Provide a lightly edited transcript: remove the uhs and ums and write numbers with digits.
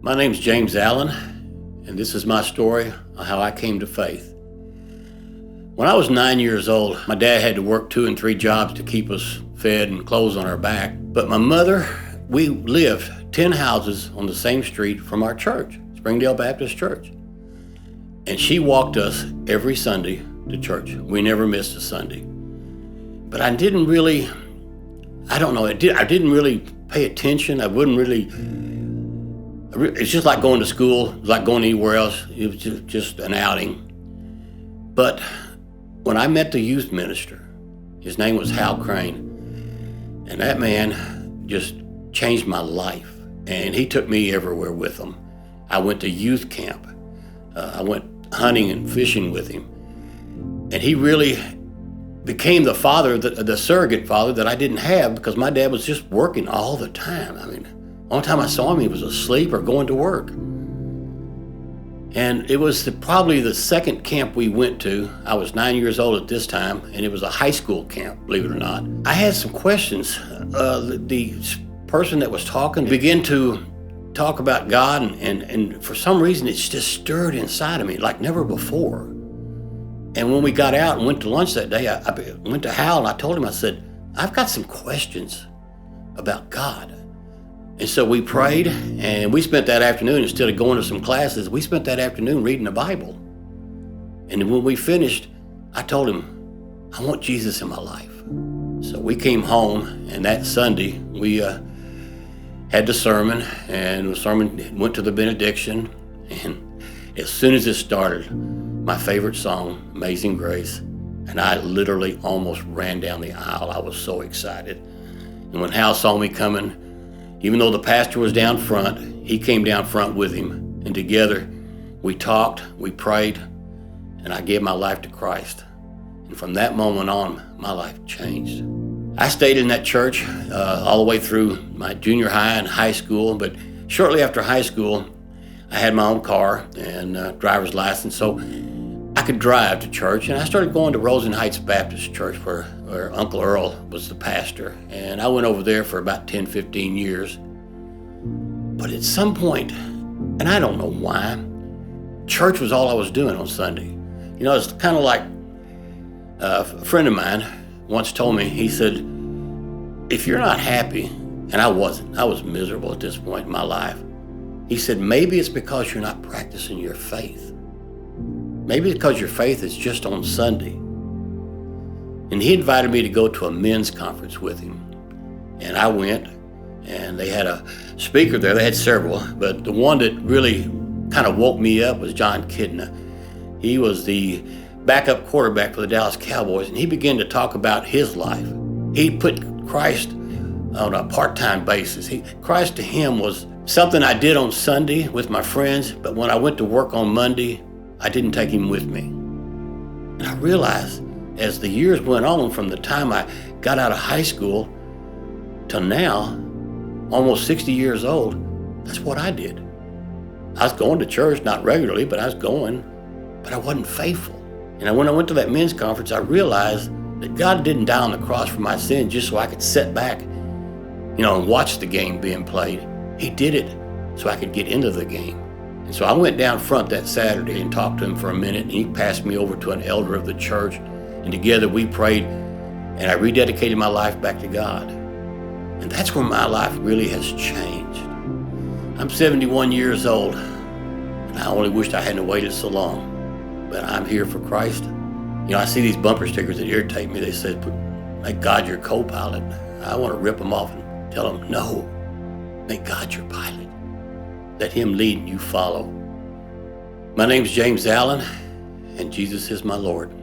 My name's James Allen, and this is my story of how I came to faith. When I was 9 years old, my dad had to work 2 and 3 jobs to keep us fed and clothes on our back. But my mother, we lived 10 houses on the same street from our church, Springdale Baptist Church. And she walked us every Sunday to church. We never missed a Sunday. But I didn't really pay attention. It's just like going to school, like going anywhere else. It was just an outing. But when I met the youth minister, his name was Hal Crane, and that man just changed my life. And he took me everywhere with him. I went to youth camp. I went hunting and fishing with him. And he really became the father, the surrogate father that I didn't have, because my dad was just working all the time. I mean, the only time I saw him, he was asleep or going to work. And it was probably the second camp we went to. I was 9 years old at this time, and it was a high school camp, believe it or not. I had some questions. The person that was talking began to talk about God, and for some reason, it's just stirred inside of me like never before. And when we got out and went to lunch that day, I went to Hal and I told him, I said, I've got some questions about God. And so we prayed, and we spent that afternoon, instead of going to some classes, we spent that afternoon reading the Bible. And when we finished, I told him, I want Jesus in my life. So we came home, and that Sunday, we had the sermon, and the sermon went to the benediction. And as soon as it started, my favorite song, Amazing Grace, and I literally almost ran down the aisle. I was so excited. And when Hal saw me coming, even though the pastor was down front, he came down front with him. And together, we talked, we prayed, and I gave my life to Christ. And from that moment on, my life changed. I stayed in that church all the way through my junior high and high school, but shortly after high school, I had my own car and driver's license, so I could drive to church. And I started going to Rosen Heights Baptist Church, where Uncle Earl was the pastor. And I went over there for about 10, 15 years. But at some point, and I don't know why, church was all I was doing on Sunday. You know, it's kind of like a friend of mine once told me, he said, if you're not happy, and I wasn't, I was miserable at this point in my life. He said, maybe it's because you're not practicing your faith. Maybe it's because your faith is just on Sunday. And he invited me to go to a men's conference with him. And I went, and they had a speaker there. They had several, but the one that really kind of woke me up was Jon Kitna. He was the backup quarterback for the Dallas Cowboys, and he began to talk about his life. He put Christ on a part-time basis. Christ to him was something I did on Sunday with my friends, but when I went to work on Monday, I didn't take him with me. And I realized as the years went on, from the time I got out of high school till now, almost 60 years old, that's what I did. I was going to church, not regularly, but I was going, but I wasn't faithful. And when I went to that men's conference, I realized that God didn't die on the cross for my sin just so I could sit back, and watch the game being played. He did it so I could get into the game. And so I went down front that Saturday and talked to him for a minute, and he passed me over to an elder of the church, and together we prayed, and I rededicated my life back to God. And that's where my life really has changed. I'm 71 years old, and I only wished I hadn't waited so long, but I'm here for Christ. I see these bumper stickers that irritate me. They said, make God your co-pilot. I want to rip them off and tell them, no, make God your pilot. Let him lead and you follow. My name's James Allen, and Jesus is my Lord.